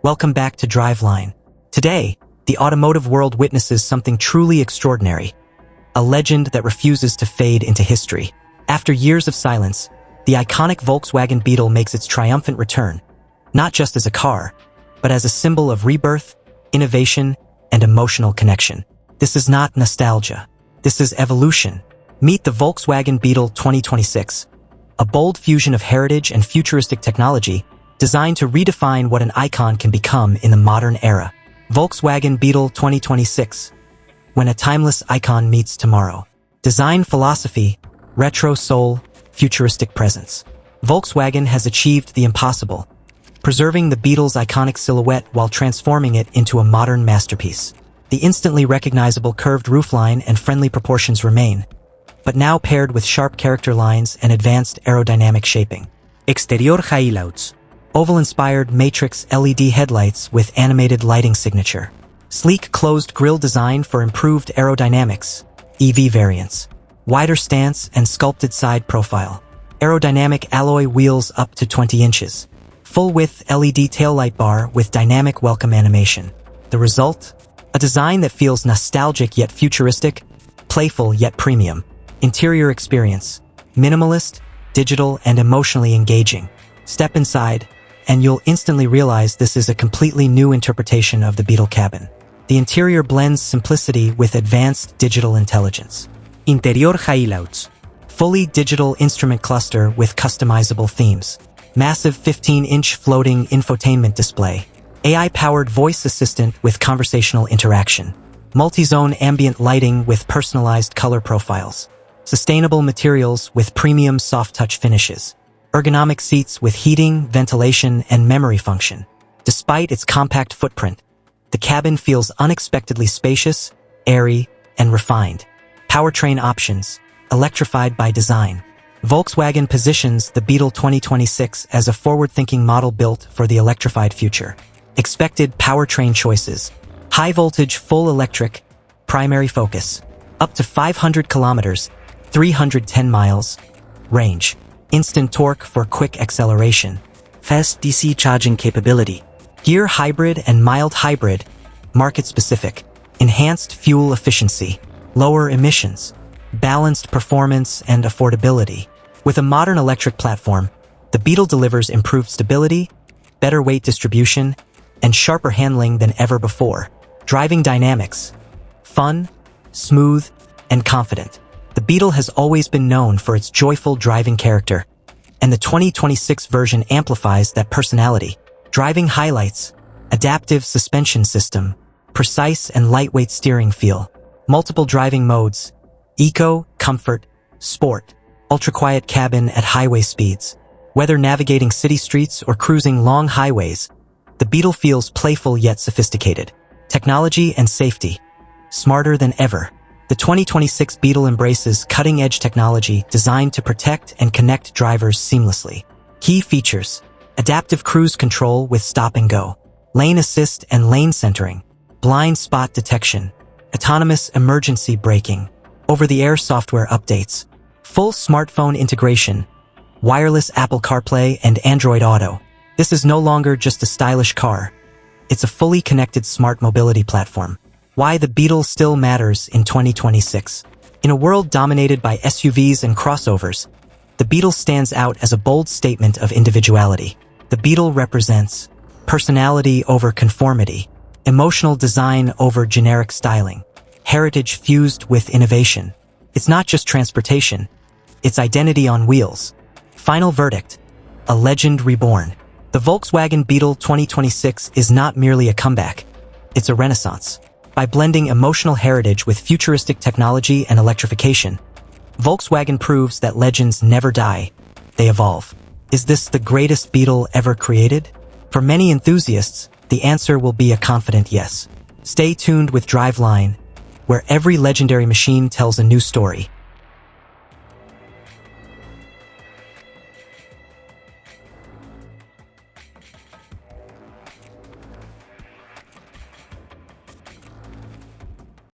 Welcome back to Driveline. Today, the automotive world witnesses something truly extraordinary. A legend that refuses to fade into history. After years of silence, the iconic Volkswagen Beetle makes its triumphant return, not just as a car, but as a symbol of rebirth, innovation, and emotional connection. This is not nostalgia. This is evolution. Meet the Volkswagen Beetle 2026, a bold fusion of heritage and futuristic technology designed to redefine what an icon can become in the modern era. Volkswagen Beetle 2026, when a timeless icon meets tomorrow. Design philosophy, retro soul, futuristic presence. Volkswagen has achieved the impossible, preserving the Beetle's iconic silhouette while transforming it into a modern masterpiece. The instantly recognizable curved roofline and friendly proportions remain, but now paired with sharp character lines and advanced aerodynamic shaping. Exterior highlights. Oval-inspired matrix LED headlights with animated lighting signature. Sleek closed grille design for improved aerodynamics. EV variants. Wider stance and sculpted side profile. Aerodynamic alloy wheels up to 20 inches. Full-width LED taillight bar with dynamic welcome animation. The result? A design that feels nostalgic yet futuristic, playful yet premium. Interior experience. Minimalist, digital, and emotionally engaging. Step inside, and you'll instantly realize this is a completely new interpretation of the Beetle cabin. The interior blends simplicity with advanced digital intelligence. Interior highlights. Fully digital instrument cluster with customizable themes. Massive 15-inch floating infotainment display. AI-powered voice assistant with conversational interaction. Multi-zone ambient lighting with personalized color profiles. Sustainable materials with premium soft-touch finishes. Ergonomic seats with heating, ventilation, and memory function. Despite its compact footprint, the cabin feels unexpectedly spacious, airy, and refined. Powertrain options, electrified by design. Volkswagen positions the Beetle 2026 as a forward-thinking model built for the electrified future. Expected powertrain choices. High-voltage full electric, primary focus. Up to 500 kilometers, 310 miles. Range. Instant torque for quick acceleration. Fast DC charging capability. Gear hybrid and mild hybrid. Market specific. Enhanced fuel efficiency. Lower emissions. Balanced performance and affordability. With a modern electric platform, the Beetle delivers improved stability, better weight distribution, and sharper handling than ever before. Driving dynamics. Fun, smooth, and confident. The Beetle has always been known for its joyful driving character, and the 2026 version amplifies that personality. Driving highlights, adaptive suspension system, precise and lightweight steering feel, multiple driving modes, eco, comfort, sport, ultra-quiet cabin at highway speeds. Whether navigating city streets or cruising long highways, the Beetle feels playful yet sophisticated. Technology and safety, smarter than ever. The 2026 Beetle embraces cutting-edge technology designed to protect and connect drivers seamlessly. Key features: adaptive cruise control with stop and go, lane assist and lane centering, blind spot detection, autonomous emergency braking, over-the-air software updates, full smartphone integration, wireless Apple CarPlay and Android Auto. This is no longer just a stylish car. It's a fully connected smart mobility platform. Why the Beetle still matters in 2026. In a world dominated by SUVs and crossovers, the Beetle stands out as a bold statement of individuality. The Beetle represents personality over conformity, emotional design over generic styling, heritage fused with innovation. It's not just transportation, it's identity on wheels. Final verdict: a legend reborn. The Volkswagen Beetle 2026 is not merely a comeback, it's a renaissance. By blending emotional heritage with futuristic technology and electrification, Volkswagen proves that legends never die, they evolve. Is this the greatest Beetle ever created? For many enthusiasts, the answer will be a confident yes. Stay tuned with Driveline, where every legendary machine tells a new story.